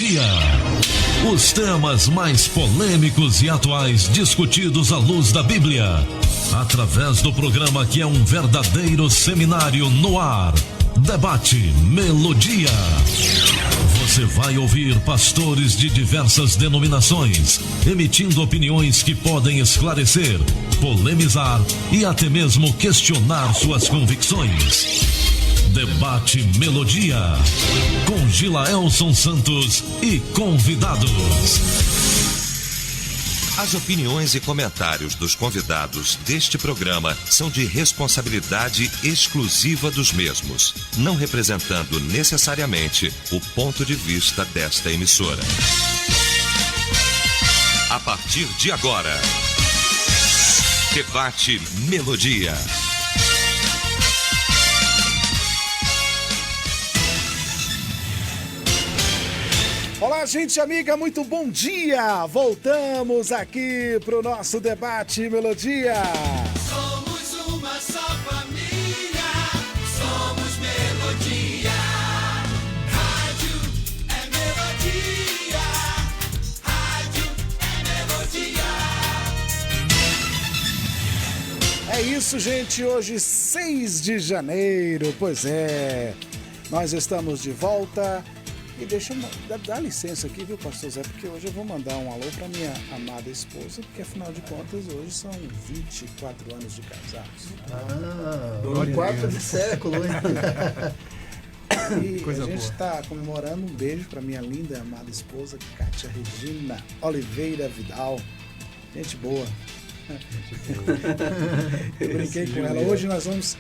Melodia. Os temas mais polêmicos e atuais discutidos à luz da Bíblia. Através do programa que é um verdadeiro seminário no ar. Debate Melodia. Você vai ouvir pastores de diversas denominações, emitindo opiniões que podem esclarecer, polemizar e até mesmo questionar suas convicções. Debate Melodia, com Gilaelson Santos e convidados. As opiniões e comentários dos convidados deste programa são de responsabilidade exclusiva dos mesmos, não representando necessariamente o ponto de vista desta emissora. A partir de agora, Debate Melodia. Olá, gente amiga, muito bom dia! Voltamos aqui pro nosso Debate Melodia. Somos uma só família, somos Melodia. Rádio é Melodia, rádio é Melodia. É isso, gente, hoje 6 de janeiro, pois é, nós estamos de volta. E deixa eu dar licença aqui, viu, pastor Zé? Porque hoje eu vou mandar um alô para minha amada esposa, porque afinal de contas hoje são 24 anos de casados. Um quarto de século, hein? E a gente está comemorando. Um beijo para minha linda amada esposa, Kátia Regina Oliveira Vidal. Gente boa. Eu brinquei com ela. Hoje nós vamos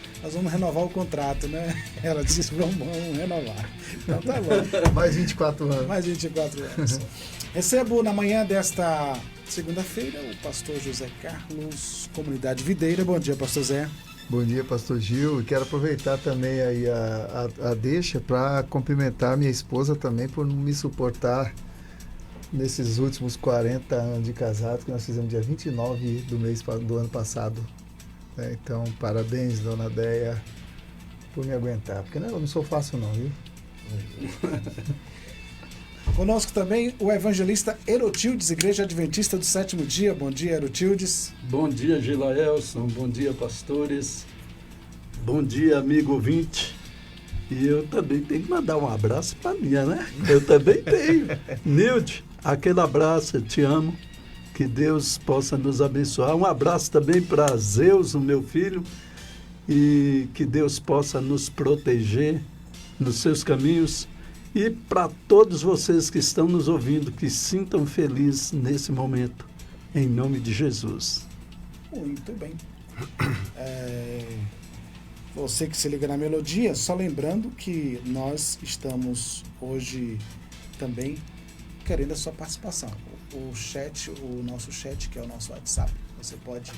renovar o contrato, né? Ela disse: vamos renovar. Então tá bom. Mais 24 anos. Mais 24 anos. Recebo na manhã desta segunda-feira o pastor José Carlos, Comunidade Videira. Bom dia, pastor Zé. Bom dia, pastor Gil. E quero aproveitar também aí a deixa para cumprimentar minha esposa também por não me suportar nesses últimos 40 anos de casado, que nós fizemos dia 29 do ano passado. Então, parabéns, dona Deia, por me aguentar, porque eu não sou fácil não, viu? Conosco também o evangelista Erotildes, Igreja Adventista do Sétimo Dia. Bom dia, Erotildes. Bom dia, Gilaelson. Bom dia, pastores. Bom dia, amigo ouvinte. E eu também tenho que mandar um abraço para minha, né? Eu também tenho. Nilde, aquele abraço, eu te amo. Que Deus possa nos abençoar. Um abraço também para Zeus, o meu filho. E que Deus possa nos proteger nos seus caminhos. E para todos vocês que estão nos ouvindo, que sintam felizes nesse momento. Em nome de Jesus. Muito bem. Você que se liga na Melodia, só lembrando que nós estamos hoje também querendo a sua participação. O nosso chat, que é o nosso WhatsApp, você pode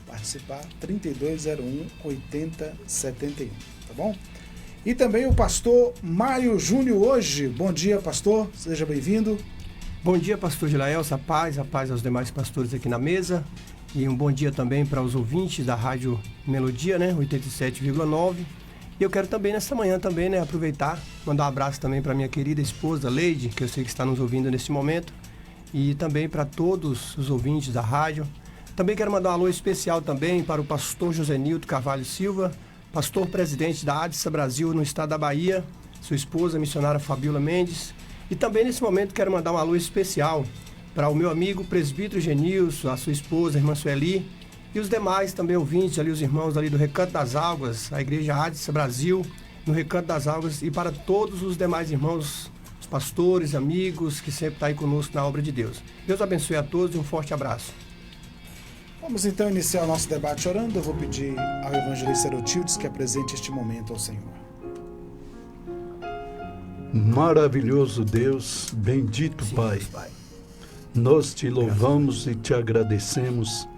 participar, 3201-8071, tá bom? E também o pastor Mário Júnior hoje. Bom dia, pastor, seja bem-vindo. Bom dia, pastor Gilaelson, a paz aos demais pastores aqui na mesa. E um bom dia também para os ouvintes da Rádio Melodia, né, 87,9. E eu quero também, nessa manhã também, né, aproveitar, mandar um abraço também para minha querida esposa, Leide, que eu sei que está nos ouvindo nesse momento. E também para todos os ouvintes da rádio. Também quero mandar um alô especial também para o pastor José Nilton Carvalho Silva, pastor presidente da ADSA Brasil no estado da Bahia, sua esposa, a missionária Fabiola Mendes. E também nesse momento quero mandar um alô especial para o meu amigo presbítero Genilson, a sua esposa, a irmã Sueli, e os demais também ouvintes ali, os irmãos ali do Recanto das Águas, a Igreja ADSA Brasil, no Recanto das Águas, e para todos os demais irmãos, os pastores, amigos, que sempre estão aí conosco na obra de Deus. Deus abençoe a todos e um forte abraço. Vamos então iniciar o nosso debate orando. Eu vou pedir ao evangelista Erotildes que apresente este momento ao Senhor. Maravilhoso Deus, bendito Pai. Nós te louvamos e te agradecemos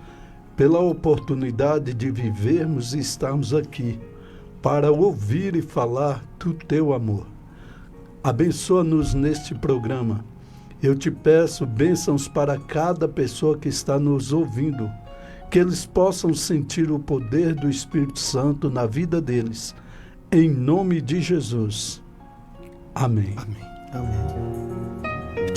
pela oportunidade de vivermos e estarmos aqui para ouvir e falar do teu amor. Abençoa-nos neste programa. Eu te peço bênçãos para cada pessoa que está nos ouvindo, que eles possam sentir o poder do Espírito Santo na vida deles. Em nome de Jesus. Amém. Amém. Amém.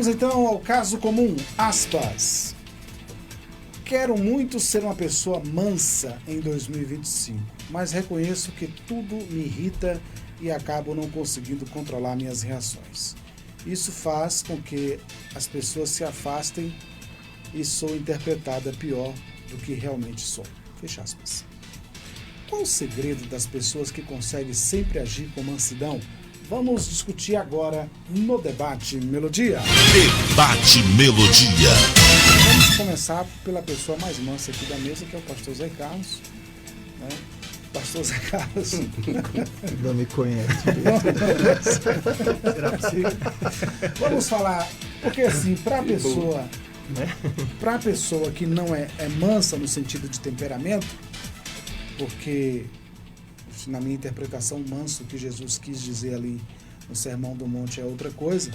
Vamos então ao caso comum, aspas. Quero muito ser uma pessoa mansa em 2025, mas reconheço que tudo me irrita e acabo não conseguindo controlar minhas reações. Isso faz com que as pessoas se afastem e sou interpretada pior do que realmente sou. Fecha aspas. Qual o segredo das pessoas que conseguem sempre agir com mansidão? Vamos discutir agora no Debate Melodia. Debate Melodia. Vamos começar pela pessoa mais mansa aqui da mesa, que é o pastor Zé Carlos. Né? Pastor Zé Carlos. Não me conhece. Será possível? Vamos falar, porque assim, para a pessoa que não é mansa no sentido de temperamento, porque na minha interpretação, manso, que Jesus quis dizer ali no Sermão do Monte é outra coisa,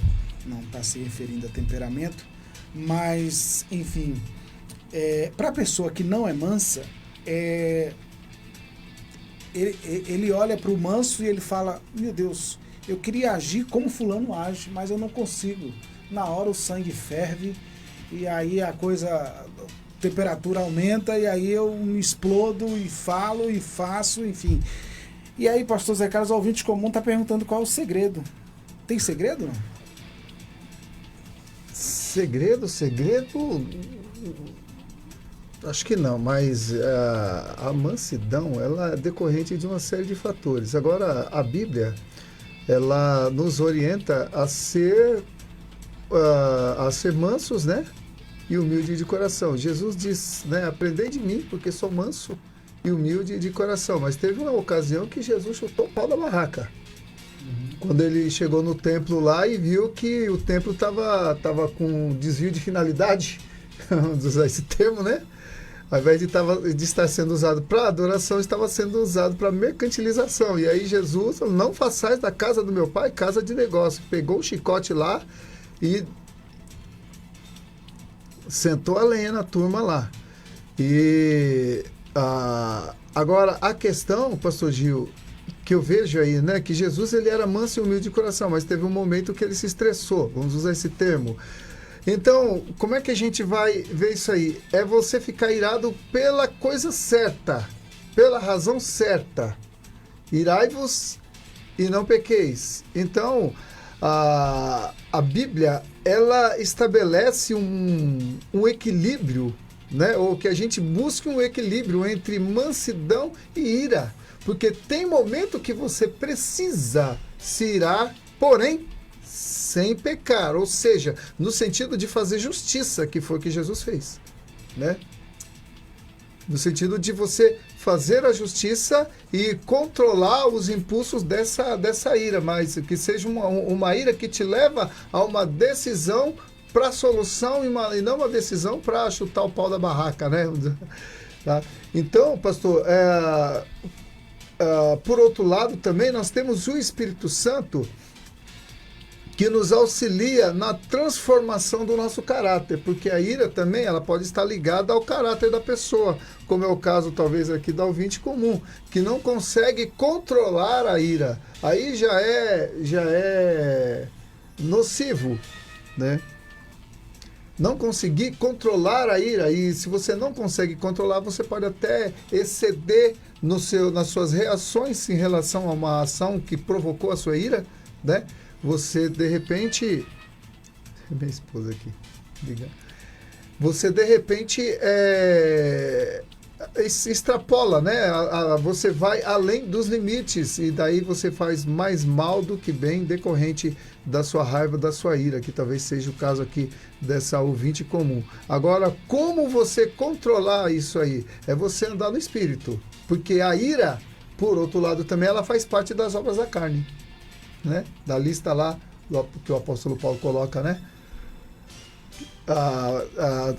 não está se referindo a temperamento, mas, enfim, para a pessoa que não é mansa, ele olha para o manso e ele fala, meu Deus, eu queria agir como fulano age, mas eu não consigo. Na hora o sangue ferve e aí a temperatura aumenta e aí eu me explodo e falo e faço, enfim. E aí, pastor Zé Carlos, o ouvinte comum está perguntando qual é o segredo. Tem segredo, não? Segredo? Acho que não, mas a mansidão, ela é decorrente de uma série de fatores. Agora, a Bíblia, ela nos orienta a ser mansos, né? E humilde de coração. Jesus diz, né? Aprendei de mim, porque sou manso e humilde de coração. Mas teve uma ocasião que Jesus chutou o pau da barraca. Quando ele chegou no templo lá e viu que o templo estava com desvio de finalidade, vamos usar esse termo, né? Ao invés de estar sendo usado para adoração, estava sendo usado para mercantilização. E aí Jesus falou, não façais da casa do meu pai casa de negócio. Pegou o chicote lá e sentou a lenha na turma lá. E agora a questão, pastor Gil, que eu vejo aí, né, que Jesus ele era manso e humilde de coração, mas teve um momento que ele se estressou, vamos usar esse termo. Então, como é que a gente vai ver isso aí? É você ficar irado pela coisa certa, pela razão certa. Irai-vos e não pequeis. Então, a Bíblia, ela estabelece um equilíbrio, né? Ou que a gente busque um equilíbrio entre mansidão e ira. Porque tem momento que você precisa se irar, porém, sem pecar. Ou seja, no sentido de fazer justiça, que foi o que Jesus fez, né? No sentido de você fazer a justiça e controlar os impulsos dessa ira, mas que seja uma ira que te leva a uma decisão para a solução e não uma decisão para chutar o pau da barraca, né? Tá? Então, pastor, por outro lado também nós temos o Espírito Santo que nos auxilia na transformação do nosso caráter, porque a ira também ela pode estar ligada ao caráter da pessoa, como é o caso talvez aqui da ouvinte comum, que não consegue controlar a ira. Aí já é nocivo, né? Não conseguir controlar a ira, e se você não consegue controlar, você pode até exceder nas suas reações em relação a uma ação que provocou a sua ira, né? Você, de repente... Minha esposa aqui. Liga. Você, de repente, extrapola, né? Você vai além dos limites e daí você faz mais mal do que bem decorrente da sua raiva, da sua ira, que talvez seja o caso aqui dessa ouvinte comum. Agora, como você controlar isso aí? É você andar no Espírito. Porque a ira, por outro lado, também ela faz parte das obras da carne. Né? Da lista lá que o apóstolo Paulo coloca, né?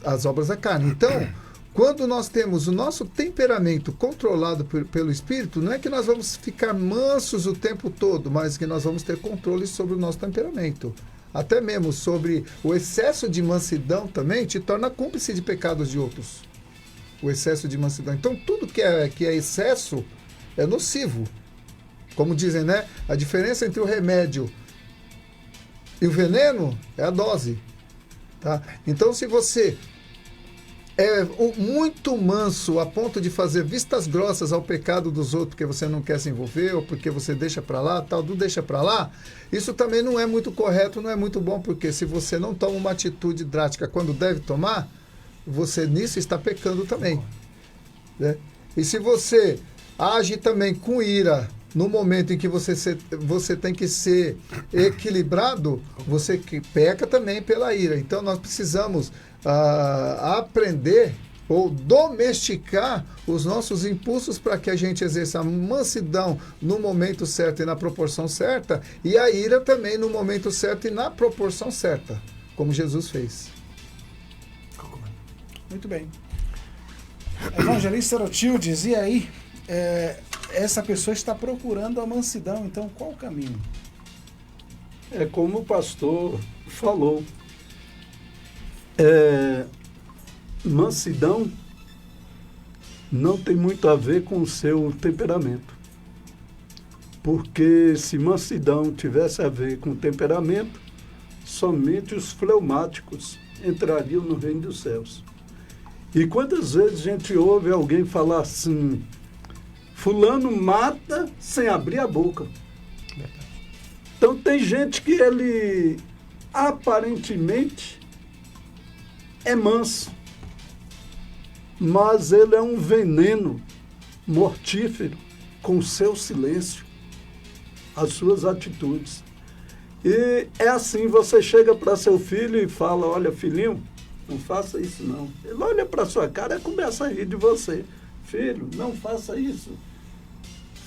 As obras da carne. Então, quando nós temos o nosso temperamento controlado pelo Espírito, não é que nós vamos ficar mansos o tempo todo, mas que nós vamos ter controle sobre o nosso temperamento. Até mesmo sobre o excesso de mansidão também te torna cúmplice de pecados de outros. O excesso de mansidão. Então, tudo que é excesso é nocivo. Como dizem, né? A diferença entre o remédio e o veneno é a dose. Tá? Então, se você é muito manso a ponto de fazer vistas grossas ao pecado dos outros porque você não quer se envolver ou porque você deixa para lá, tal, do deixa para lá, isso também não é muito correto, não é muito bom, porque se você não toma uma atitude drástica quando deve tomar, você nisso está pecando também. Né? E se você age também com ira no momento em que você tem que ser equilibrado, você peca também pela ira. Então, nós precisamos aprender ou domesticar os nossos impulsos para que a gente exerça a mansidão no momento certo e na proporção certa, e a ira também no momento certo e na proporção certa, como Jesus fez. Muito bem. Evangelista Rotildes, e aí? Essa pessoa está procurando a mansidão, então qual o caminho? É como o pastor falou. Mansidão não tem muito a ver com o seu temperamento. Porque se mansidão tivesse a ver com temperamento, somente os fleumáticos entrariam no reino dos céus. E quantas vezes a gente ouve alguém falar assim: fulano mata sem abrir a boca. Então tem gente que ele aparentemente é manso, mas ele é um veneno mortífero com o seu silêncio, as suas atitudes. E é assim, você chega para seu filho e fala: olha, filhinho, não faça isso não. Ele olha para sua cara e começa a rir de você. Filho, não faça isso.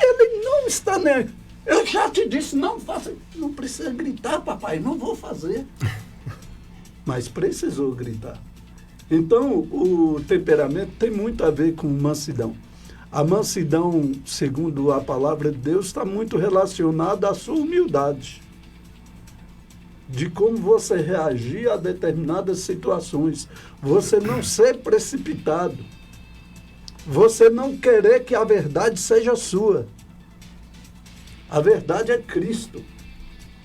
Ele não está nem... Eu já te disse, não faça. Não precisa gritar, papai, não vou fazer. Mas precisou gritar. Então, o temperamento tem muito a ver com mansidão. A mansidão, segundo a palavra de Deus, está muito relacionada à sua humildade. De como você reagir a determinadas situações. Você não ser precipitado. Você não querer que a verdade seja sua. A verdade é Cristo.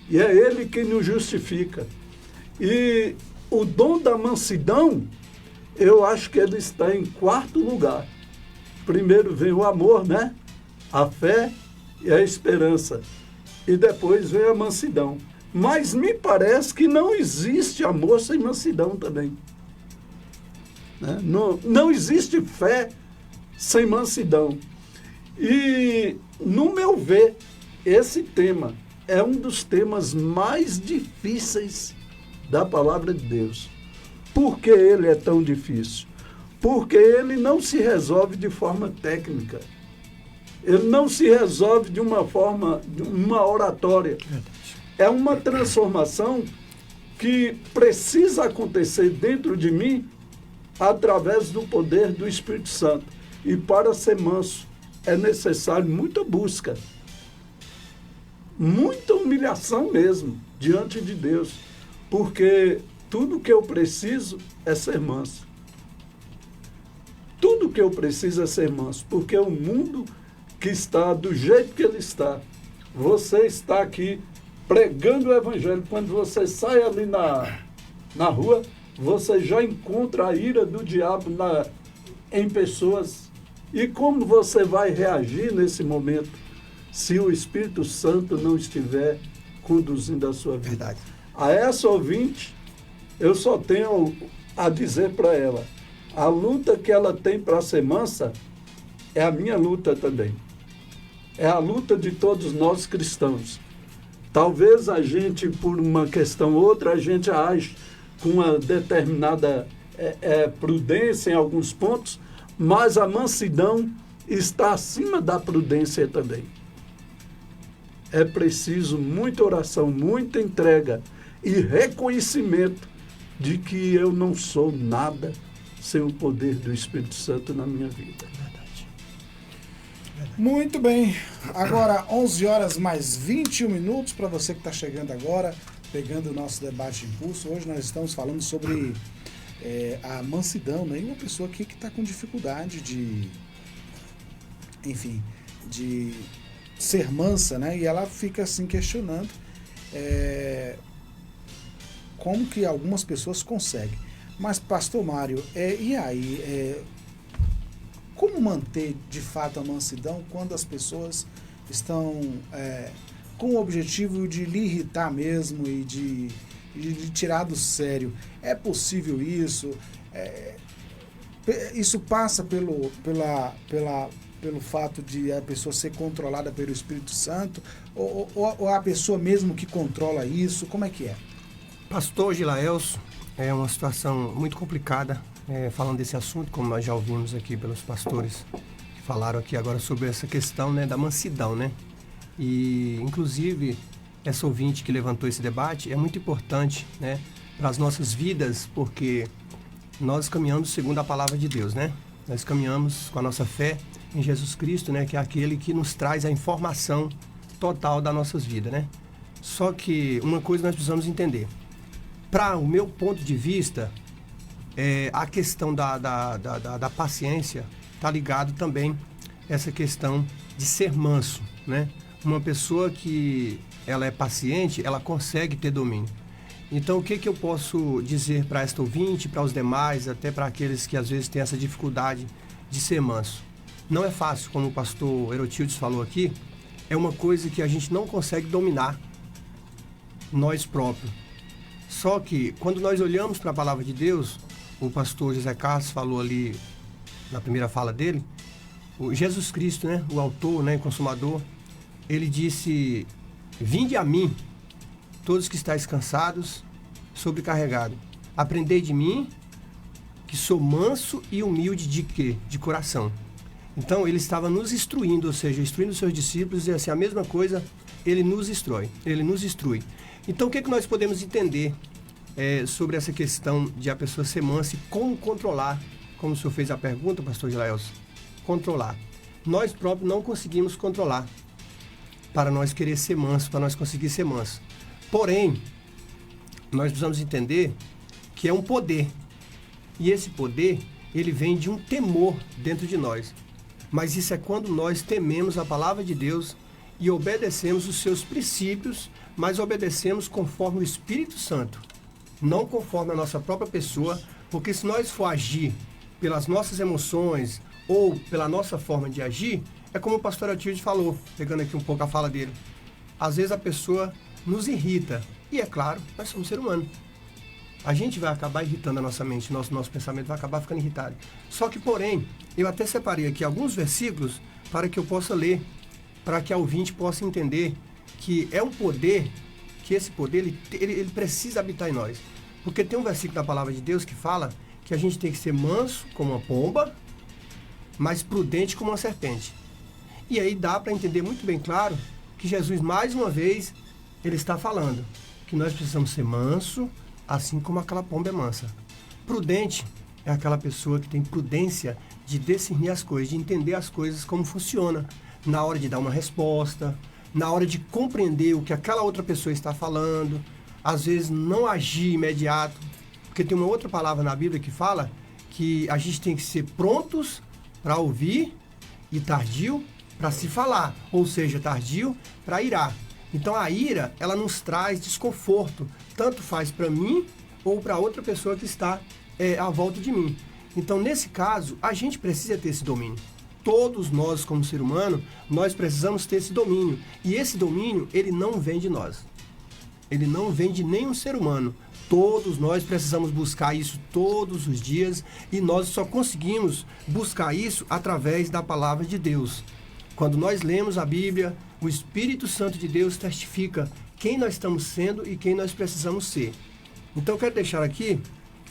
E é Ele que nos justifica. E o dom da mansidão, eu acho que ele está em quarto lugar. Primeiro vem o amor, né? A fé e a esperança. E depois vem a mansidão. Mas me parece que não existe amor sem mansidão também. Né? Não existe fé sem mansidão. E, no meu ver, esse tema é um dos temas mais difíceis da palavra de Deus. Por que ele é tão difícil? Porque ele não se resolve de forma técnica. Ele não se resolve de uma forma, de uma oratória. É uma transformação que precisa acontecer dentro de mim através do poder do Espírito Santo. E para ser manso é necessário muita busca, muita humilhação mesmo diante de Deus, porque tudo que eu preciso é ser manso. Tudo que eu preciso é ser manso, porque o mundo que está do jeito que ele está, você está aqui pregando o Evangelho, quando você sai ali na rua, você já encontra a ira do diabo em pessoas. E como você vai reagir nesse momento se o Espírito Santo não estiver conduzindo a sua vida? Verdade. A essa ouvinte, eu só tenho a dizer para ela: a luta que ela tem para ser mansa é a minha luta também. É a luta de todos nós cristãos. Talvez a gente, por uma questão ou outra, a gente age com uma determinada prudência em alguns pontos, mas a mansidão está acima da prudência também. É preciso muita oração, muita entrega e reconhecimento de que eu não sou nada sem o poder do Espírito Santo na minha vida. Muito bem. Agora, 11 horas mais 21 minutos para você que está chegando agora, pegando o nosso debate de impulso. Hoje nós estamos falando sobre a mansidão, né? E uma pessoa aqui que está com dificuldade de ser mansa, né? E ela fica assim questionando como que algumas pessoas conseguem. Mas, pastor Mário, e aí? Como manter de fato a mansidão quando as pessoas estão com o objetivo de lhe irritar mesmo e de tirar do sério? É possível isso? Isso passa pelo fato de a pessoa ser controlada pelo Espírito Santo? Ou a pessoa mesmo que controla isso? Como é que é? Pastor Gilaelso, é uma situação muito complicada, falando desse assunto, como nós já ouvimos aqui pelos pastores que falaram aqui agora sobre essa questão, né, da mansidão, né? E, inclusive, essa ouvinte que levantou esse debate é muito importante, né, para as nossas vidas, porque nós caminhamos segundo a palavra de Deus, né? Nós caminhamos com a nossa fé em Jesus Cristo, né, que é aquele que nos traz a informação total das nossas vidas, né? Só que uma coisa nós precisamos entender. Para o meu ponto de vista, a questão da paciência está ligado também a essa questão de ser manso, né? Uma pessoa que ela é paciente, ela consegue ter domínio. Então, o que eu posso dizer para esta ouvinte, para os demais, até para aqueles que às vezes têm essa dificuldade de ser manso? Não é fácil, como o pastor Herotildes falou aqui, é uma coisa que a gente não consegue dominar nós próprios. Só que, quando nós olhamos para a palavra de Deus, o pastor José Carlos falou ali na primeira fala dele, o Jesus Cristo, né, o autor, né, consumador, ele disse: vinde a mim, todos que estáis cansados, sobrecarregados. Aprendei de mim, que sou manso e humilde de quê? De coração. Então, ele estava nos instruindo, ou seja, instruindo os seus discípulos, e assim, a mesma coisa, ele nos instrui. Então, o que nós podemos entender sobre essa questão de a pessoa ser mansa e como controlar, como o senhor fez a pergunta, pastor Gilaelso? Controlar. Nós próprios não conseguimos controlar para nós querer ser manso, para nós conseguir ser manso. Porém, nós precisamos entender que é um poder. E esse poder, ele vem de um temor dentro de nós. Mas isso é quando nós tememos a palavra de Deus e obedecemos os seus princípios, mas obedecemos conforme o Espírito Santo, não conforme a nossa própria pessoa, porque se nós for agir pelas nossas emoções ou pela nossa forma de agir, é como o pastor Atilde falou, pegando aqui um pouco a fala dele. Às vezes a pessoa nos irrita, e é claro, nós somos ser humano. A gente vai acabar irritando a nossa mente, nosso pensamento vai acabar ficando irritado. Só que, porém, eu até separei aqui alguns versículos para que eu possa ler, para que a ouvinte possa entender que é um poder, que esse poder, ele precisa habitar em nós. Porque tem um versículo da palavra de Deus que fala que a gente tem que ser manso como uma pomba, mas prudente como uma serpente. E aí dá para entender muito bem claro que Jesus, mais uma vez, ele está falando que nós precisamos ser manso, assim como aquela pomba é mansa. Prudente é aquela pessoa que tem prudência de discernir as coisas, de entender as coisas como funciona, na hora de dar uma resposta, na hora de compreender o que aquela outra pessoa está falando, às vezes não agir imediato, porque tem uma outra palavra na Bíblia que fala que a gente tem que ser prontos para ouvir e tardio para se falar, ou seja, tardio para irar. Então a ira, ela nos traz desconforto, tanto faz para mim ou para outra pessoa que está à volta de mim. Então, nesse caso, a gente precisa ter esse domínio. Todos nós, como ser humano, nós precisamos ter esse domínio. E esse domínio, ele não vem de nós. Ele não vem de nenhum ser humano. Todos nós precisamos buscar isso todos os dias e nós só conseguimos buscar isso através da palavra de Deus. Quando nós lemos a Bíblia, o Espírito Santo de Deus testifica quem nós estamos sendo e quem nós precisamos ser. Então, eu quero deixar aqui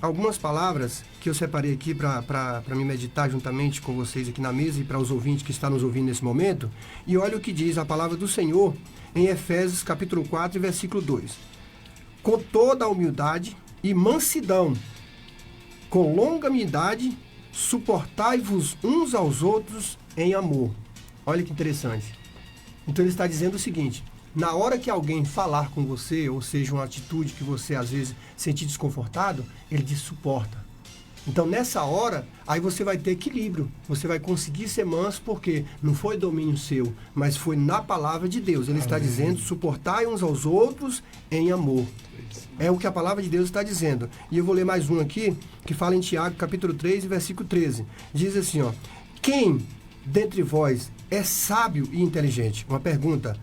algumas palavras que eu separei aqui para me meditar juntamente com vocês aqui na mesa e para os ouvintes que estão nos ouvindo nesse momento. E olha o que diz a palavra do Senhor em Efésios capítulo 4, versículo 2. Com toda a humildade e mansidão, com longanimidade, suportai-vos uns aos outros em amor. Olha que interessante. Então ele está dizendo o seguinte: na hora que alguém falar com você, ou seja, uma atitude que você às vezes sentir desconfortado, ele diz suporta. Então, nessa hora, aí você vai ter equilíbrio. Você vai conseguir ser manso, porque não foi domínio seu, mas foi na palavra de Deus. Ele está dizendo, suportai uns aos outros em amor. É o que a palavra de Deus está dizendo. E eu vou ler mais um aqui, que fala em Tiago, capítulo 3, versículo 13. Diz assim, ó: quem dentre vós é sábio e inteligente? Uma pergunta.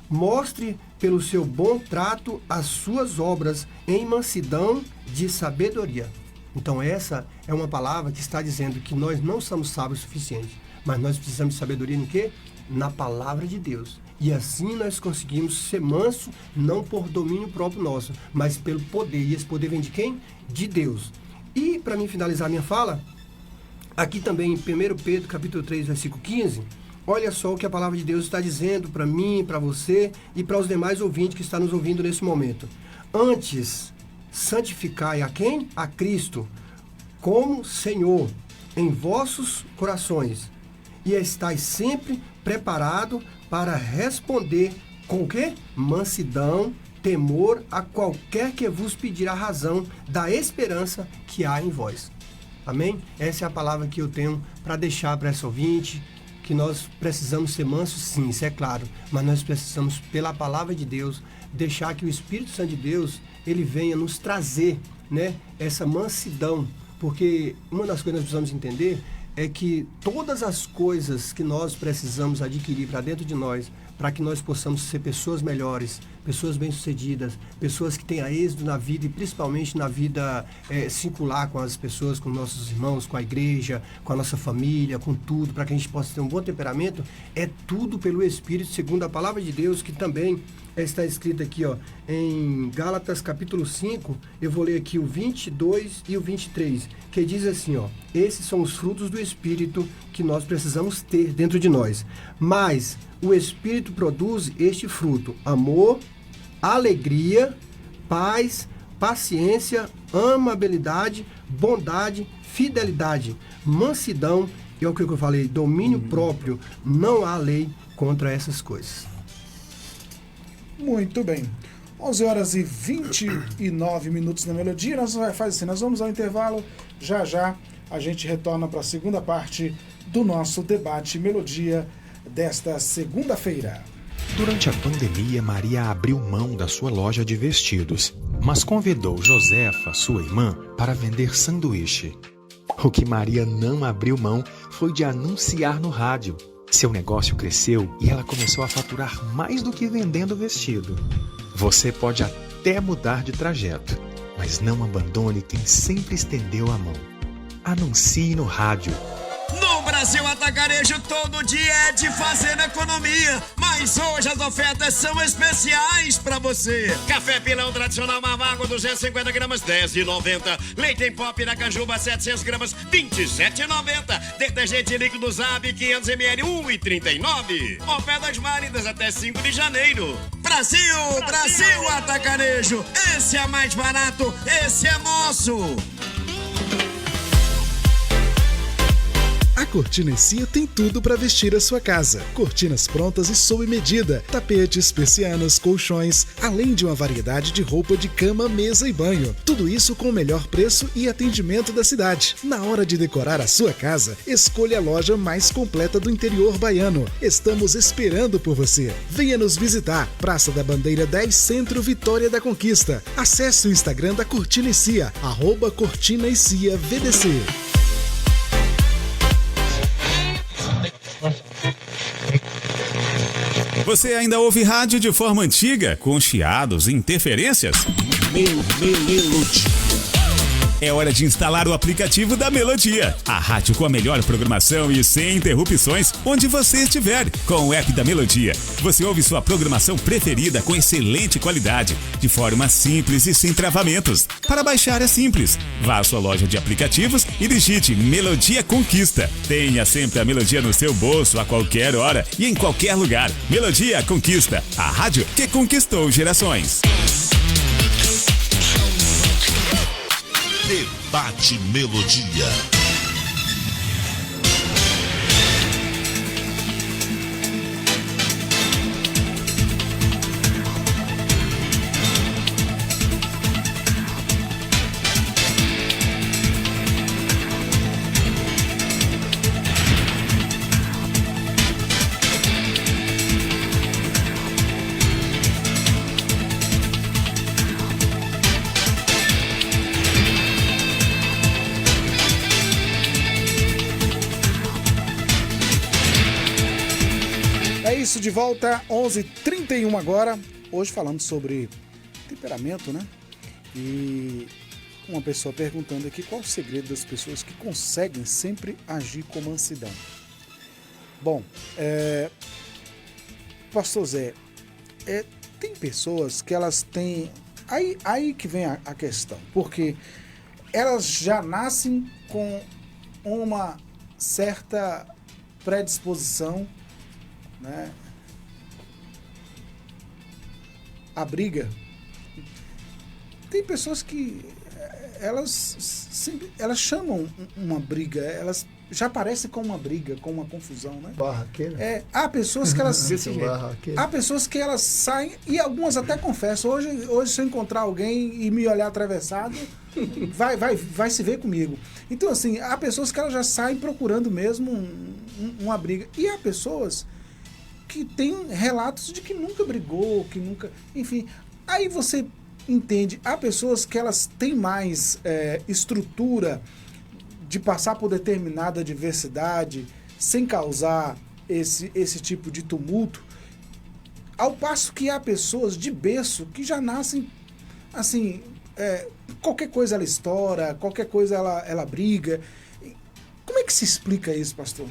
Mostre pelo seu bom trato as suas obras em mansidão de sabedoria. Então essa é uma palavra que está dizendo que nós não somos sábios o suficiente, mas nós precisamos de sabedoria no quê? Na palavra de Deus. E assim nós conseguimos ser manso, não por domínio próprio nosso, mas pelo poder. E esse poder vem de quem? De Deus. E para mim finalizar minha fala, aqui também em 1 Pedro capítulo 3, versículo 15, olha só o que a palavra de Deus está dizendo para mim, para você e para os demais ouvintes que estão nos ouvindo nesse momento. Antes, santificai a quem? A Cristo, como Senhor, em vossos corações, e estais sempre preparado para responder com o quê? Mansidão, temor a qualquer que vos pedir a razão da esperança que há em vós. Amém? Essa é a palavra que eu tenho para deixar para essa ouvinte, que nós precisamos ser mansos, sim, isso é claro, mas nós precisamos, pela palavra de Deus, deixar que o Espírito Santo de Deus, ele venha nos trazer, né, essa mansidão, porque uma das coisas que nós precisamos entender é que todas as coisas que nós precisamos adquirir para dentro de nós, para que nós possamos ser pessoas melhores, pessoas bem-sucedidas, pessoas que tenham êxito na vida e principalmente na vida circular com as pessoas, com nossos irmãos, com a igreja, com a nossa família, com tudo, para que a gente possa ter um bom temperamento, é tudo pelo Espírito, segundo a palavra de Deus, que também está escrito aqui, ó, em Gálatas capítulo 5, eu vou ler aqui o 22 e o 23, que diz assim, ó: esses são os frutos do Espírito que nós precisamos ter dentro de nós. Mas o Espírito produz este fruto: amor, alegria, paz, paciência, amabilidade, bondade, fidelidade, mansidão, e é o que eu falei, domínio próprio. Não há lei contra essas coisas. Muito bem. 11 horas e 29 minutos na Melodia. Nós vamos ao intervalo. Já já a gente retorna para a segunda parte do nosso debate Melodia desta segunda-feira. Durante a pandemia, Maria abriu mão da sua loja de vestidos, mas convidou Josefa, sua irmã, para vender sanduíche. O que Maria não abriu mão foi de anunciar no rádio. Seu negócio cresceu e ela começou a faturar mais do que vendendo vestido. Você pode até mudar de trajeto, mas não abandone quem sempre estendeu a mão. Anuncie no rádio. No Brasil Atacarejo, todo dia é de fazer economia, mas hoje as ofertas são especiais pra você. Café Pilão tradicional Marvago 250 gramas, R$10,90. Leite em pó Piracanjuba 700 gramas, R$27,90. Detergente líquido Zab 500 ml, R$1,39. Ofertas válidas até 5 de janeiro. Brasil Atacarejo, esse é mais barato, esse é nosso. A Cortina e Cia tem tudo para vestir a sua casa. Cortinas prontas e sob medida, tapetes, persianas, colchões, além de uma variedade de roupa de cama, mesa e banho. Tudo isso com o melhor preço e atendimento da cidade. Na hora de decorar a sua casa, escolha a loja mais completa do interior baiano. Estamos esperando por você. Venha nos visitar. Praça da Bandeira 10, Centro, Vitória da Conquista. Acesse o Instagram da Cortina e Cia, @Cortina e Cia VDC. Você ainda ouve rádio de forma antiga, com chiados e interferências? Melodia. É hora de instalar o aplicativo da Melodia, a rádio com a melhor programação e sem interrupções, onde você estiver. Com o app da Melodia, você ouve sua programação preferida com excelente qualidade, de forma simples e sem travamentos. Para baixar é simples. Vá à sua loja de aplicativos e digite Melodia Conquista. Tenha sempre a Melodia no seu bolso a qualquer hora e em qualquer lugar. Melodia Conquista, a rádio que conquistou gerações. Debate Melodia. isso, de volta, 11h31 agora. Hoje falando sobre temperamento, né? E uma pessoa perguntando aqui qual o segredo das pessoas que conseguem sempre agir com mansidão. Bom, Pastor Zé, tem pessoas que elas têm... Aí que vem a questão, porque elas já nascem com uma certa predisposição, né, à briga. Tem pessoas que elas chamam uma briga, elas já parecem com uma briga, com uma confusão, né? Barraqueira. Há pessoas que elas Barraqueira. há pessoas que elas saem, e algumas até confessam, hoje se eu encontrar alguém e me olhar atravessado, vai se ver comigo. Então, assim, há pessoas que elas já saem procurando mesmo uma briga. E há pessoas que têm relatos de que nunca brigou, que nunca... Enfim, aí você entende. Há pessoas que elas têm mais estrutura de passar por determinada adversidade sem causar esse tipo de tumulto, ao passo que há pessoas de berço que já nascem assim, qualquer coisa ela estoura, qualquer coisa ela briga. Como é que se explica isso, pastor?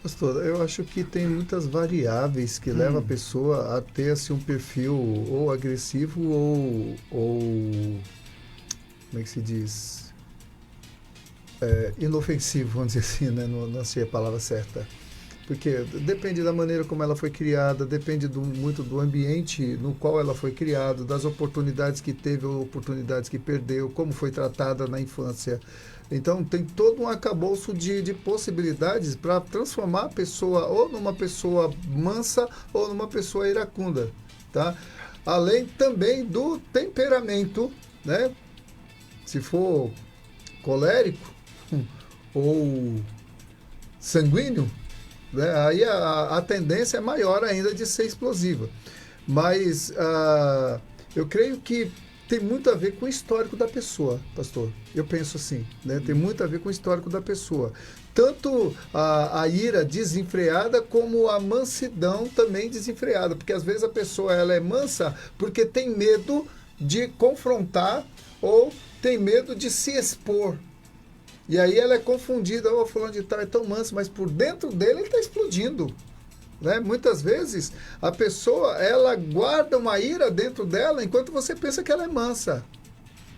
Pastor, eu acho que tem muitas variáveis que levam a pessoa a ter assim, um perfil ou agressivo ou como é que se diz? Inofensivo, vamos dizer assim, né? Não sei a palavra certa. Porque depende da maneira como ela foi criada, depende muito do ambiente no qual ela foi criada, das oportunidades que teve ou oportunidades que perdeu, como foi tratada na infância. Então, tem todo um arcabouço de possibilidades para transformar a pessoa ou numa pessoa mansa ou numa pessoa iracunda, tá? Além também do temperamento, né? Se for colérico ou sanguíneo, né? Aí a tendência é maior ainda de ser explosiva. Mas eu creio que tem muito a ver com o histórico da pessoa, pastor. Eu penso assim, né? Tem muito a ver com o histórico da pessoa. Tanto a ira desenfreada como a mansidão também desenfreada. Porque às vezes a pessoa ela é mansa porque tem medo de confrontar ou tem medo de se expor. E aí ela é confundida, fulano de tal é tão manso, mas por dentro dele ele está explodindo. Né? Muitas vezes a pessoa ela guarda uma ira dentro dela enquanto você pensa que ela é mansa.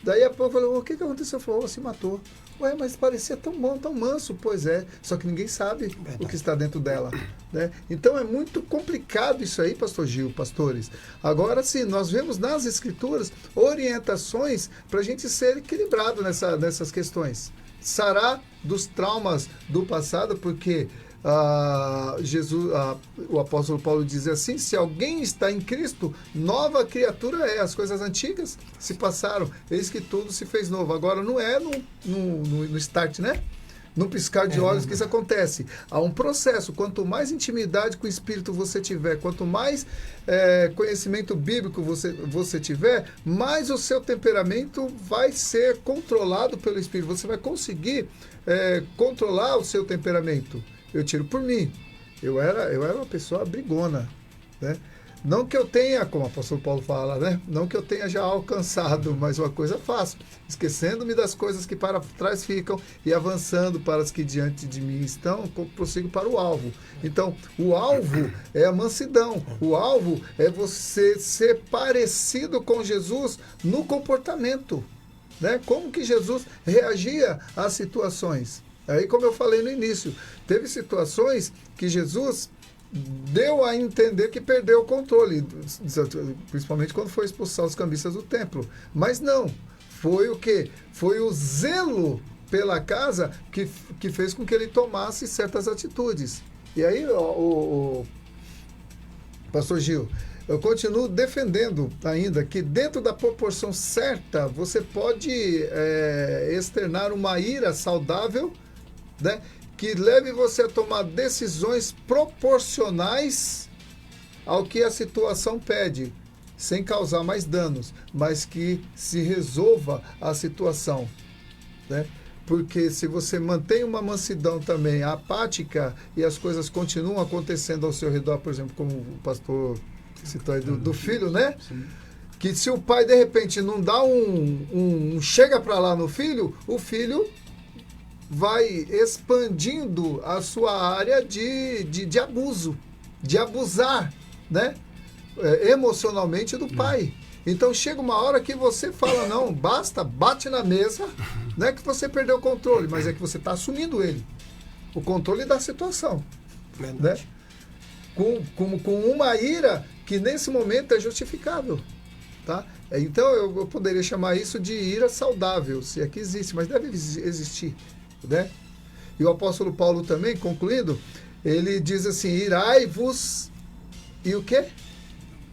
Daí a pouco falou, o que aconteceu? Falou, se matou. Ué, mas parecia tão bom, tão manso. Pois é, só que ninguém sabe o que está dentro dela. Né? Então é muito complicado isso aí, pastor Gil, pastores. Agora sim, nós vemos nas escrituras orientações para a gente ser equilibrado nessas questões. Sarar dos traumas do passado, porque o apóstolo Paulo diz assim, se alguém está em Cristo, nova criatura é, as coisas antigas se passaram, eis que tudo se fez novo. Agora não é no start, né? No piscar de olhos que isso acontece. Há um processo. Quanto mais intimidade com o Espírito você tiver, quanto mais conhecimento bíblico você tiver, mais o seu temperamento vai ser controlado pelo Espírito. Você vai conseguir controlar o seu temperamento. Eu tiro por mim. Eu era uma pessoa brigona, né? Não que eu tenha, como o apóstolo Paulo fala, né? Não que eu tenha já alcançado, mas uma coisa faço, esquecendo-me das coisas que para trás ficam e avançando para as que diante de mim estão, prossigo para o alvo. Então, o alvo é a mansidão, o alvo é você ser parecido com Jesus no comportamento, né? Como que Jesus reagia às situações. Aí, como eu falei no início, teve situações que Jesus deu a entender que perdeu o controle, principalmente quando foi expulsar os cambistas do templo. Mas não, foi o quê? Foi o zelo pela casa que fez com que ele tomasse certas atitudes. E aí, o pastor Gil, eu continuo defendendo ainda que dentro da proporção certa você pode externar uma ira saudável, né? Que leve você a tomar decisões proporcionais ao que a situação pede, sem causar mais danos, mas que se resolva a situação, né? Porque se você mantém uma mansidão também apática e as coisas continuam acontecendo ao seu redor, por exemplo, como o pastor citou aí do filho, né? Sim. Que se o pai de repente não dá um chega para lá no filho, o filho vai expandindo a sua área de abuso, de abusar, né? Emocionalmente do pai. Então chega uma hora que você fala, não, basta, bate na mesa, não é que você perdeu o controle, mas é que você está assumindo o controle da situação. Né? Com uma ira que nesse momento é justificável. Tá? Então eu poderia chamar isso de ira saudável, se é que existe, mas deve existir. Né? E o apóstolo Paulo também, concluindo, ele diz assim, irai-vos e o quê?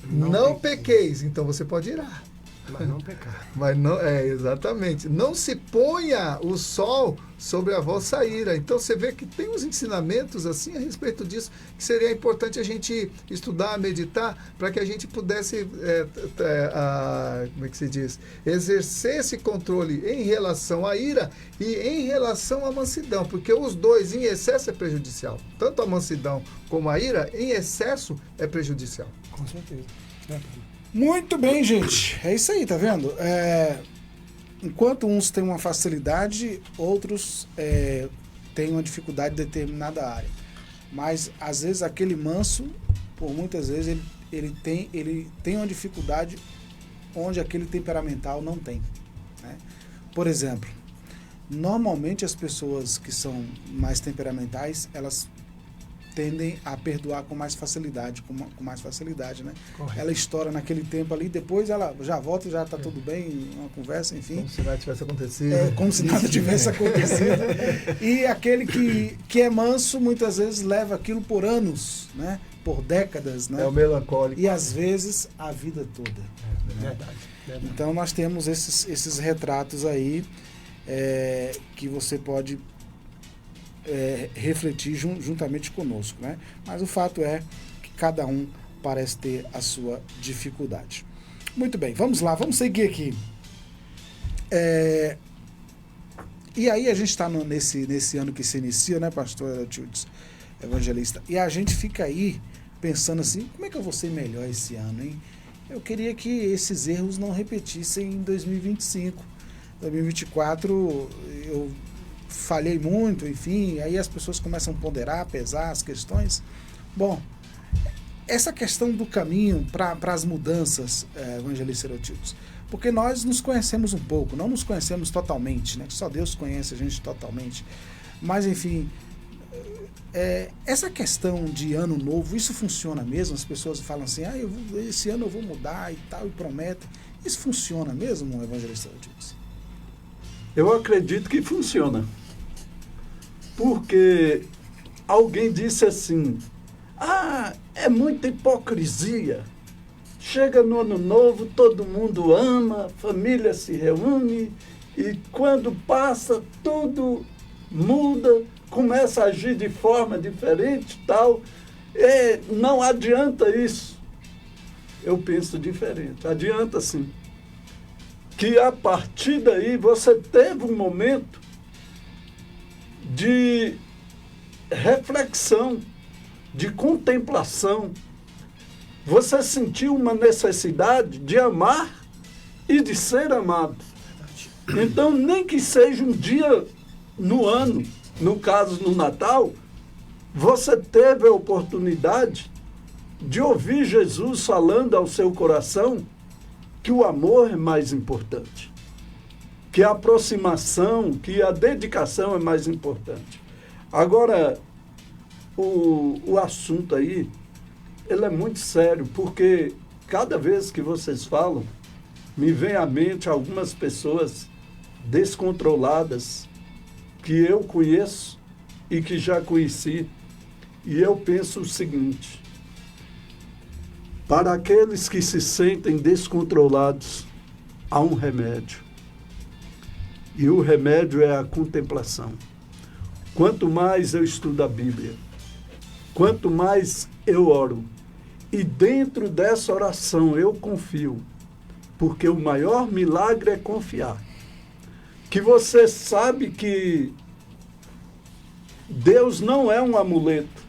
Não pequeis. Então você pode irar. Mas não pecar. Mas não, exatamente. Não se ponha o sol sobre a vossa ira. Então você vê que tem uns ensinamentos assim a respeito disso que seria importante a gente estudar, meditar, para que a gente pudesse, como é que se diz? Exercer esse controle em relação à ira e em relação à mansidão, porque os dois em excesso é prejudicial. Tanto a mansidão como a ira em excesso é prejudicial. Com certeza. Muito bem, gente. É isso aí, tá vendo? Enquanto uns têm uma facilidade, outros têm uma dificuldade em determinada área. Mas, às vezes, aquele manso, por muitas vezes, ele tem uma dificuldade onde aquele temperamental não tem. Né? Por exemplo, normalmente as pessoas que são mais temperamentais, elas tendem a perdoar com mais facilidade, né? Correto. Ela estoura naquele tempo ali, depois ela já volta e já está tudo bem, uma conversa, enfim. Como se nada tivesse acontecido. Como se nada tivesse acontecido. E aquele que é manso, muitas vezes leva aquilo por anos, né? Por décadas, né? É o melancólico. E às vezes a vida toda. Verdade. Então nós temos esses retratos aí que você pode refletir juntamente conosco, né? Mas o fato é que cada um parece ter a sua dificuldade. Muito bem, vamos lá, vamos seguir aqui. E aí a gente está nesse ano que se inicia, né, pastor Tildes, evangelista, e a gente fica aí pensando assim, como é que eu vou ser melhor esse ano, hein? Eu queria que esses erros não repetissem em 2025. 2024 eu falhei muito, enfim, aí as pessoas começam a ponderar, pesar as questões. Bom, essa questão do caminho para as mudanças, evangelista Herotildes, porque nós nos conhecemos um pouco, não nos conhecemos totalmente, né? Só Deus conhece a gente totalmente. Mas, enfim, essa questão de ano novo, isso funciona mesmo? As pessoas falam assim, esse ano eu vou mudar e tal, e prometem. Isso funciona mesmo, evangelista Herotildes? Eu acredito que funciona. Porque alguém disse assim, é muita hipocrisia. Chega no ano novo, todo mundo ama, família se reúne, e quando passa, tudo muda, começa a agir de forma diferente e tal. Não adianta isso. Eu penso diferente. Adianta sim. Que a partir daí você teve um momento de reflexão, de contemplação. Você sentiu uma necessidade de amar e de ser amado. Então, nem que seja um dia no ano, no caso no Natal, você teve a oportunidade de ouvir Jesus falando ao seu coração que o amor é mais importante, que a aproximação, que a dedicação é mais importante. Agora, o assunto aí, ele é muito sério, porque cada vez que vocês falam, me vem à mente algumas pessoas descontroladas que eu conheço e que já conheci, e eu penso o seguinte: para aqueles que se sentem descontrolados, há um remédio. E o remédio é a contemplação. Quanto mais eu estudo a Bíblia, quanto mais eu oro, e dentro dessa oração eu confio, porque o maior milagre é confiar. que você sabe que Deus não é um amuleto.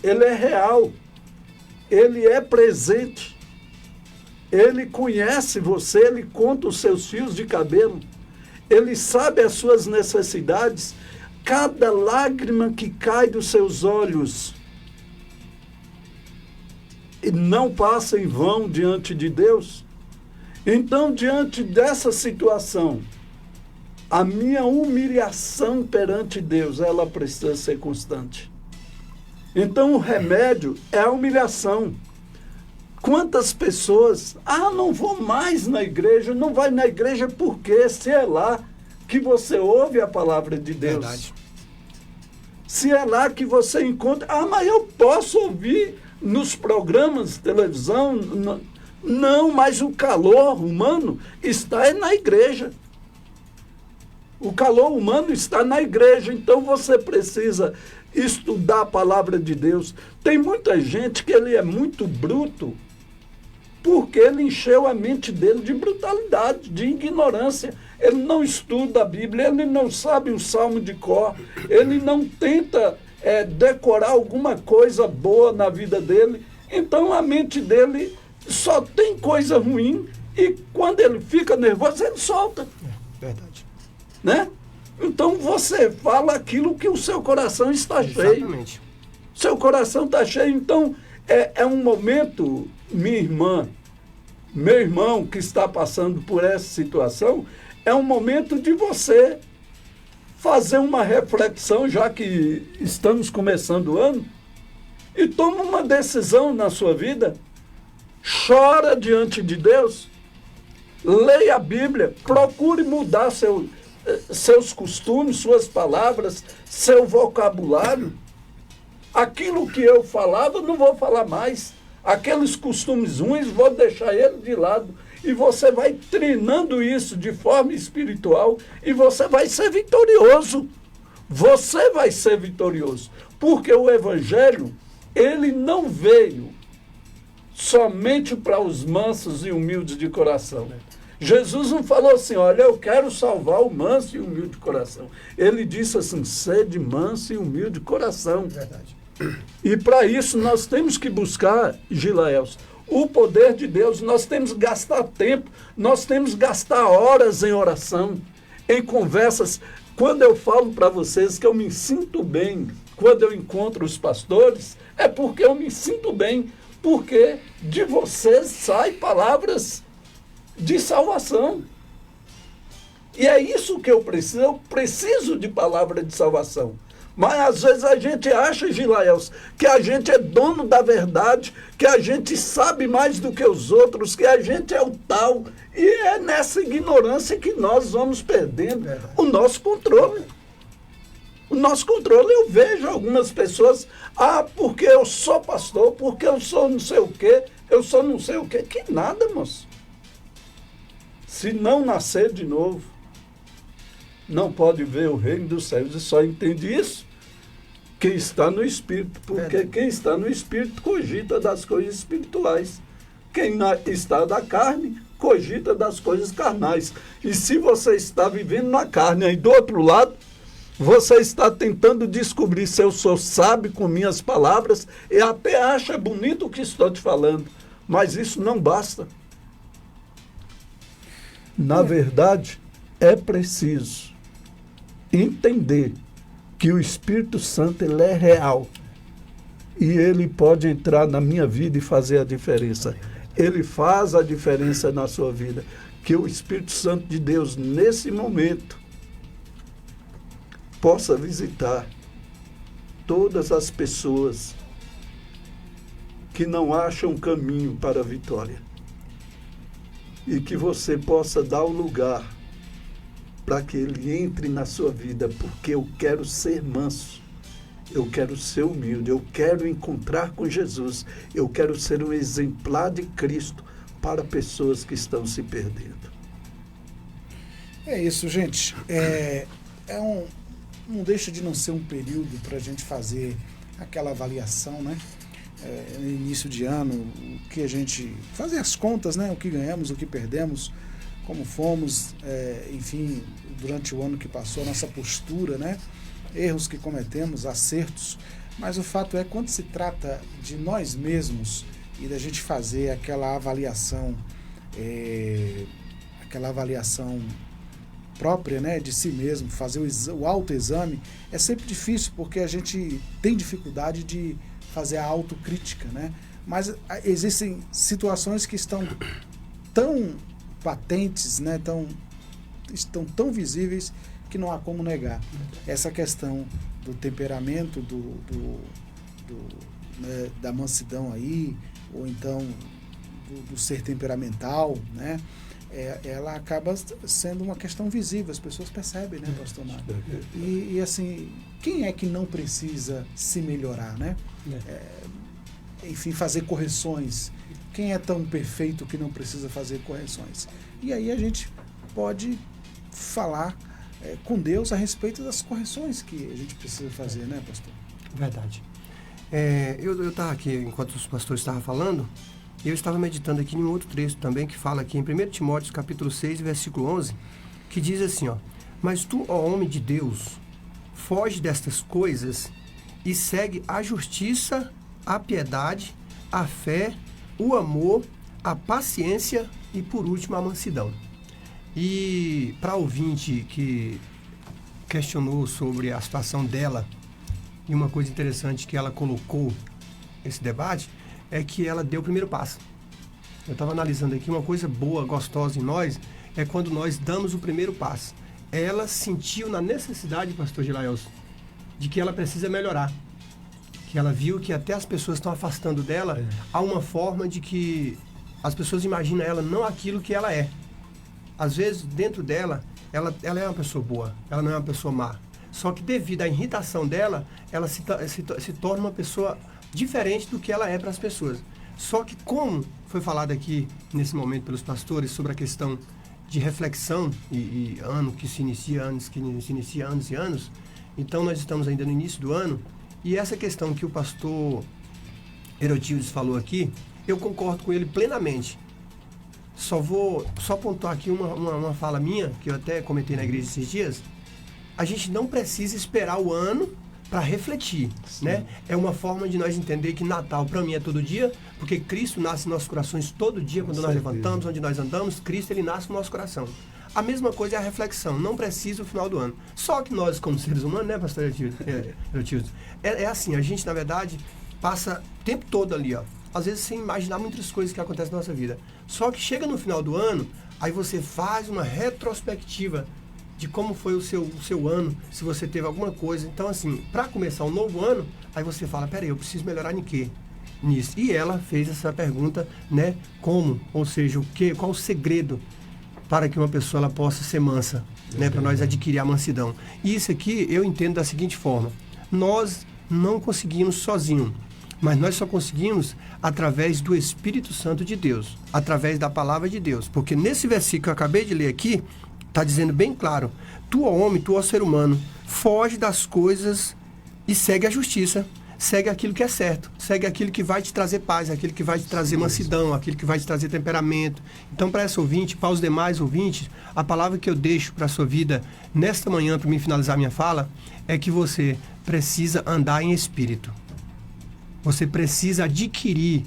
Ele é real. Ele é presente. Ele conhece você, ele conta os seus fios de cabelo. Ele sabe as suas necessidades. Cada lágrima que cai dos seus olhos e não passa em vão diante de Deus. Então, diante dessa situação, a minha humilhação perante Deus, ela precisa ser constante. Então, o remédio é a humilhação. Quantas pessoas, não vou mais na igreja, não vai na igreja porque se é lá que você ouve a palavra de Deus. Verdade. Se é lá que você encontra, mas eu posso ouvir nos programas de televisão. Não, mas o calor humano está na igreja. O calor humano está na igreja, então você precisa estudar a palavra de Deus. Tem muita gente que ele é muito bruto, porque ele encheu a mente dele de brutalidade, de ignorância. Ele não estuda a Bíblia, ele não sabe o Salmo de cor, ele não tenta decorar alguma coisa boa na vida dele. Então a mente dele só tem coisa ruim e quando ele fica nervoso, ele solta. Verdade. Né? Então você fala aquilo que o seu coração está cheio. Exatamente. Seu coração está cheio, então é um momento, minha irmã, meu irmão que está passando por essa situação, é um momento de você fazer uma reflexão, já que estamos começando o ano, e toma uma decisão na sua vida, chora diante de Deus, leia a Bíblia, procure mudar seus costumes, suas palavras, seu vocabulário. Aquilo que eu falava, não vou falar mais. Aqueles costumes ruins, vou deixar ele de lado. E você vai treinando isso de forma espiritual e você vai ser vitorioso. Você vai ser vitorioso. Porque o Evangelho, ele não veio somente para os mansos e humildes de coração. Jesus não falou assim, olha, eu quero salvar o manso e humilde de coração. Ele disse assim, sede manso e humilde de coração. Verdade. E para isso nós temos que buscar, Gilaelson, o poder de Deus. Nós temos que gastar tempo, nós temos que gastar horas em oração, em conversas. Quando eu falo para vocês que eu me sinto bem, quando eu encontro os pastores, é porque eu me sinto bem, porque de vocês saem palavras de salvação. E é isso que eu preciso de palavra de salvação. Mas às vezes a gente acha, Gilaelson, que a gente é dono da verdade, que a gente sabe mais do que os outros, que a gente é o tal. E é nessa ignorância que nós vamos perdendo o nosso controle. O nosso controle, eu vejo algumas pessoas, porque eu sou pastor, porque eu sou não sei o quê, eu sou não sei o quê. Que nada, moço. Se não nascer de novo, não pode ver o reino dos céus. E só entende isso quem está no Espírito. Porque quem está no Espírito cogita das coisas espirituais. Quem está da carne cogita das coisas carnais. E se você está vivendo na carne, aí do outro lado, você está tentando descobrir se eu sou sábio com minhas palavras e até acha bonito o que estou te falando. Mas isso não basta. Na verdade, é preciso entender que o Espírito Santo ele é real e ele pode entrar na minha vida e fazer a diferença. Ele faz a diferença na sua vida. Que o Espírito Santo de Deus, nesse momento, possa visitar todas as pessoas que não acham caminho para a vitória. E que você possa dar o lugar para que ele entre na sua vida, porque eu quero ser manso, eu quero ser humilde, eu quero encontrar com Jesus, eu quero ser um exemplar de Cristo para pessoas que estão se perdendo. É isso, gente. Não deixa de não ser um período para a gente fazer aquela avaliação, né? No início de ano, o que a gente fazer as contas, né? O que ganhamos, o que perdemos como fomos, enfim, durante o ano que passou, nossa postura, né? Erros que cometemos, acertos, mas o fato é, quando se trata de nós mesmos e da gente fazer aquela avaliação própria, né, de si mesmo, fazer o autoexame, é sempre difícil, porque a gente tem dificuldade de fazer a autocrítica, né? Mas existem situações que estão tão patentes, né, estão tão visíveis que não há como negar. Essa questão do temperamento, né, da mansidão aí, ou então do ser temperamental, né? Ela acaba sendo uma questão visível, as pessoas percebem, né, pastor Marco? E assim, quem é que não precisa se melhorar, né? Enfim, fazer correções. Quem é tão perfeito que não precisa fazer correções? E aí a gente pode falar com Deus a respeito das correções que a gente precisa fazer, né, pastor? Verdade. Eu estava aqui, enquanto os pastores estavam falando, eu estava meditando aqui em um outro trecho também, que fala aqui em 1 Timóteo, capítulo 6, versículo 11, que diz assim, ó: mas tu, ó homem de Deus, foge destas coisas e segue a justiça, a piedade, a fé, o amor, a paciência e, por último, a mansidão. E para ouvinte que questionou sobre a situação dela, e uma coisa interessante que ela colocou esse debate, é que ela deu o primeiro passo. Eu estava analisando aqui, uma coisa boa, gostosa em nós, é quando nós damos o primeiro passo. Ela sentiu na necessidade, pastor Gilaelson, de que ela precisa melhorar. Que ela viu que até as pessoas estão afastando dela, há uma forma de que as pessoas imaginam ela não aquilo que ela é. Às vezes, dentro dela, ela é uma pessoa boa, ela não é uma pessoa má. Só que devido à irritação dela, ela se torna uma pessoa diferente do que ela é para as pessoas. Só que, como foi falado aqui nesse momento pelos pastores sobre a questão de reflexão e ano que se inicia anos e anos, então nós estamos ainda no início do ano, e essa questão que o pastor Herotildes falou aqui, eu concordo com ele plenamente. Só pontuar aqui uma fala minha, que eu até comentei na igreja esses dias. A gente não precisa esperar o ano para refletir, né? É uma forma de nós entender que Natal para mim é todo dia, porque Cristo nasce em nossos corações todo dia, quando nós levantamos, onde nós andamos, Cristo ele nasce no nosso coração. A mesma coisa é a reflexão, não precisa o final do ano. Só que nós, como seres humanos, né, pastor Herotildes? É assim, a gente, na verdade, passa o tempo todo ali, ó, às vezes sem imaginar muitas coisas que acontecem na nossa vida. Só que chega no final do ano, aí você faz uma retrospectiva de como foi o seu ano, se você teve alguma coisa. Então, assim, para começar um novo ano, aí você fala, peraí, eu preciso melhorar em quê? Nisso. E ela fez essa pergunta, né, como? Ou seja, qual o segredo para que uma pessoa ela possa ser mansa, né, para nós adquirir a mansidão? E isso aqui eu entendo da seguinte forma: nós não conseguimos sozinhos, mas nós só conseguimos através do Espírito Santo de Deus, através da palavra de Deus. Porque nesse versículo que eu acabei de ler aqui, está dizendo bem claro: tu, ó homem, tu, ó ser humano, foge das coisas e segue a justiça, segue aquilo que é certo, segue aquilo que vai te trazer paz, aquilo que vai te trazer mansidão, aquilo que vai te trazer temperamento. Então, para essa ouvinte, para os demais ouvintes, a palavra que eu deixo para a sua vida nesta manhã, para mim finalizar minha fala, é que você precisa andar em espírito. Você precisa adquirir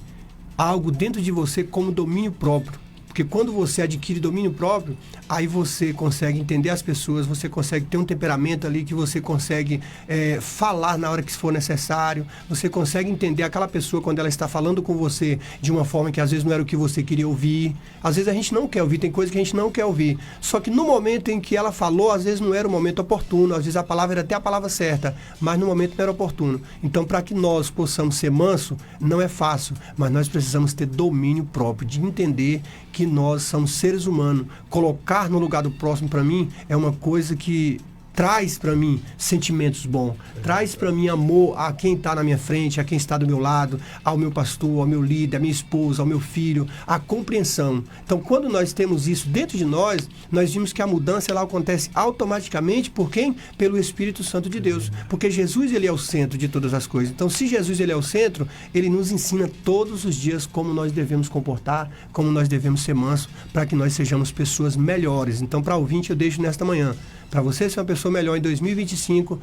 algo dentro de você como domínio próprio. Porque quando você adquire domínio próprio, aí você consegue entender as pessoas, você consegue ter um temperamento ali que você consegue falar na hora que for necessário, você consegue entender aquela pessoa quando ela está falando com você de uma forma que às vezes não era o que você queria ouvir. Às vezes a gente não quer ouvir, tem coisa que a gente não quer ouvir. Só que no momento em que ela falou, às vezes não era o momento oportuno, às vezes a palavra era até a palavra certa, mas no momento não era oportuno. Então, para que nós possamos ser manso, não é fácil, mas nós precisamos ter domínio próprio, de entender que nós somos seres humanos. Colocar no lugar do próximo, para mim, é uma coisa que traz para mim sentimentos bons, traz para mim amor a quem está na minha frente, a quem está do meu lado, ao meu pastor, ao meu líder, à minha esposa, ao meu filho, a compreensão. Então, quando nós temos isso dentro de nós, nós vimos que a mudança ela acontece automaticamente por quem? Pelo Espírito Santo de Deus. Porque Jesus ele é o centro de todas as coisas. Então, se Jesus ele é o centro, ele nos ensina todos os dias como nós devemos comportar, como nós devemos ser mansos, para que nós sejamos pessoas melhores. Então, para ouvinte, eu deixo nesta manhã. Para você ser uma pessoa melhor em 2025,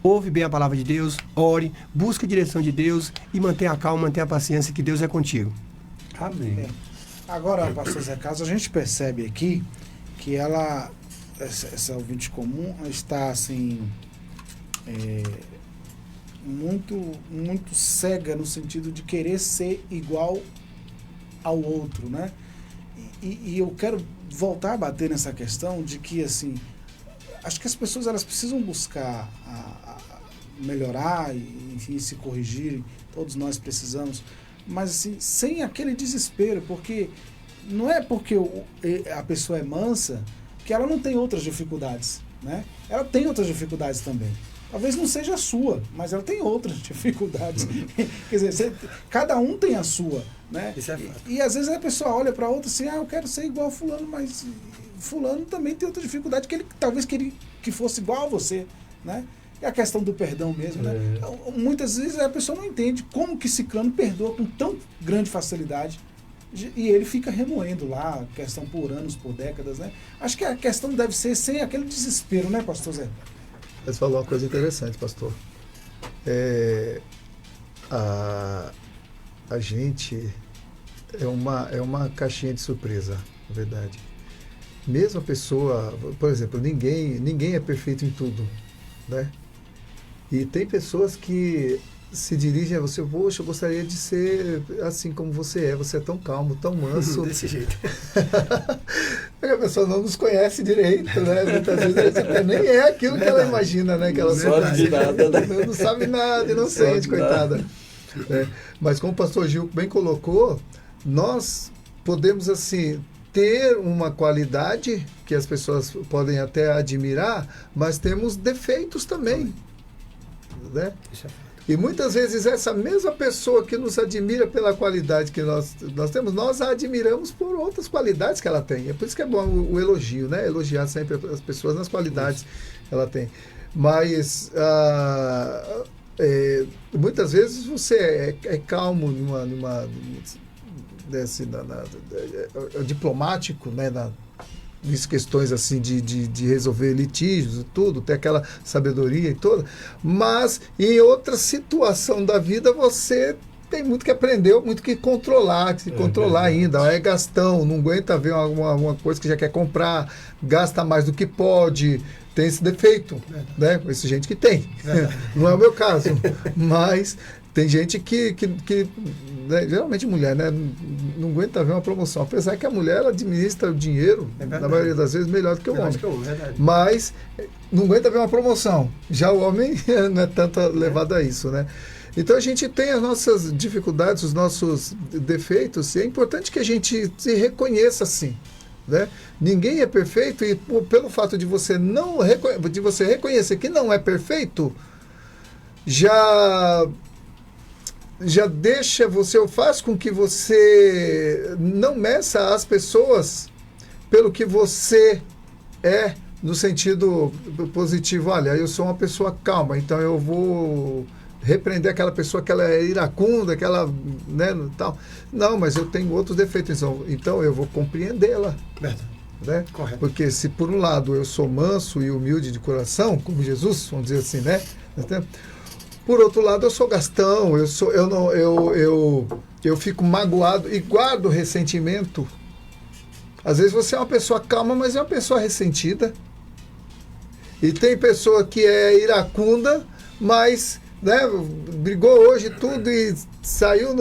ouve bem a palavra de Deus, ore, busque a direção de Deus e mantenha a calma, mantenha a paciência, que Deus é contigo. Amém. Agora, pastor Zé Carlos, a gente percebe aqui que essa ouvinte comum está assim, muito cega no sentido de querer ser igual ao outro, né? E eu quero voltar a bater nessa questão de que, assim, acho que as pessoas elas precisam buscar melhorar e, enfim, se corrigirem. Todos nós precisamos. Mas, assim, sem aquele desespero, porque não é porque a pessoa é mansa que ela não tem outras dificuldades, né? Ela tem outras dificuldades também. Talvez não seja a sua, mas ela tem outras dificuldades. Quer dizer, cada um tem a sua, né? Isso é fato. E às vezes a pessoa olha para outra assim, eu quero ser igual a fulano, mas fulano também tem outra dificuldade que ele talvez queria que fosse igual a você, né? É a questão do perdão mesmo, né? Muitas vezes a pessoa não entende como que ciclano perdoa com tão grande facilidade e ele fica remoendo lá a questão por anos, por décadas, né? Acho que a questão deve ser sem aquele desespero, né, pastor Zé? Você falou uma coisa interessante, pastor. A gente é uma caixinha de surpresa, na verdade. Mesmo a pessoa, por exemplo, ninguém é perfeito em tudo, né? E tem pessoas que se dirigem a você, poxa, eu gostaria de ser assim como você é tão calmo, tão manso. Desse jeito. A pessoa não nos conhece direito, né? Muitas vezes até nem é aquilo que ela imagina, né? Que ela sabe nada, né? Não sabe nada, inocente, coitada. Mas como o pastor Gil bem colocou, nós podemos, assim, ter uma qualidade que as pessoas podem até admirar, mas temos defeitos também, né? E muitas vezes essa mesma pessoa que nos admira pela qualidade que nós temos, nós a admiramos por outras qualidades que ela tem. É por isso que é bom o elogio, né? Elogiar sempre as pessoas nas qualidades que ela tem. Mas muitas vezes você é calmo diplomático, né? Questões assim de resolver litígios e tudo, ter aquela sabedoria e toda, mas em outra situação da vida você tem muito que aprender, muito que controlar, ainda. É gastão, não aguenta ver alguma coisa que já quer comprar, gasta mais do que pode, tem esse defeito, né? Essa gente que tem. Não é o meu caso, mas tem gente que né, geralmente mulher, né, não aguenta ver uma promoção, apesar que a mulher ela administra o dinheiro, na maioria das vezes, melhor do que o homem. Mas não aguenta ver uma promoção. Já o homem não é tanto levado a isso, né? Então a gente tem as nossas dificuldades, os nossos defeitos, e é importante que a gente se reconheça assim, né? Ninguém é perfeito, e pelo fato de você reconhecer que não é perfeito, já deixa você, ou faz com que você não meça as pessoas pelo que você é, no sentido positivo. Olha, eu sou uma pessoa calma, então eu vou repreender aquela pessoa que ela é iracunda, que ela, né, tal. Não, mas eu tenho outros defeitos, então eu vou compreendê-la. Né? Correto. Porque se por um lado eu sou manso e humilde de coração, como Jesus, vamos dizer assim, né? Por outro lado, eu sou gastão, eu fico magoado e guardo ressentimento. Às vezes você é uma pessoa calma, mas é uma pessoa ressentida. E tem pessoa que é iracunda, mas, né, brigou hoje tudo e saiu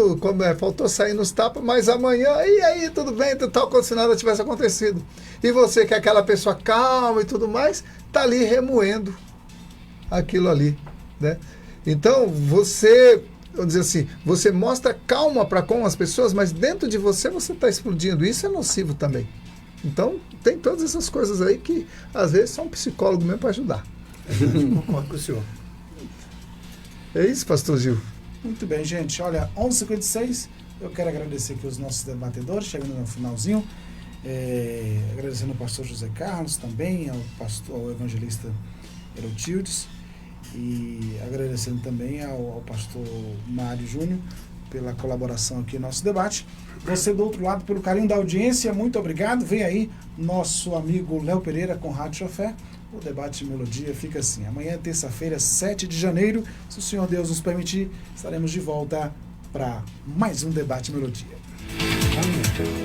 faltou sair nos tapas, mas amanhã, e aí, tudo bem, tal, como se nada tivesse acontecido. E você, que é aquela pessoa calma e tudo mais, tá ali remoendo aquilo ali, né? Então, você, vamos dizer assim, você mostra calma para com as pessoas, mas dentro de você está explodindo. Isso é nocivo também. Então, tem todas essas coisas aí que, às vezes, só um psicólogo mesmo para ajudar. Concordo com o senhor. É isso, pastor Gil. Muito bem, gente. Olha, 11h56, eu quero agradecer aqui os nossos debatedores, chegando no finalzinho. Agradecendo ao pastor José Carlos também, ao evangelista Herotildes, e agradecendo também ao pastor Mário Júnior pela colaboração aqui no nosso debate. Você do outro lado, pelo carinho da audiência, muito obrigado. Vem aí nosso amigo Léo Pereira com Rádio Chofé. O debate de Melodia fica assim. Amanhã, terça-feira, 7 de janeiro, se o Senhor Deus nos permitir, estaremos de volta para mais um debate Melodia. Amém.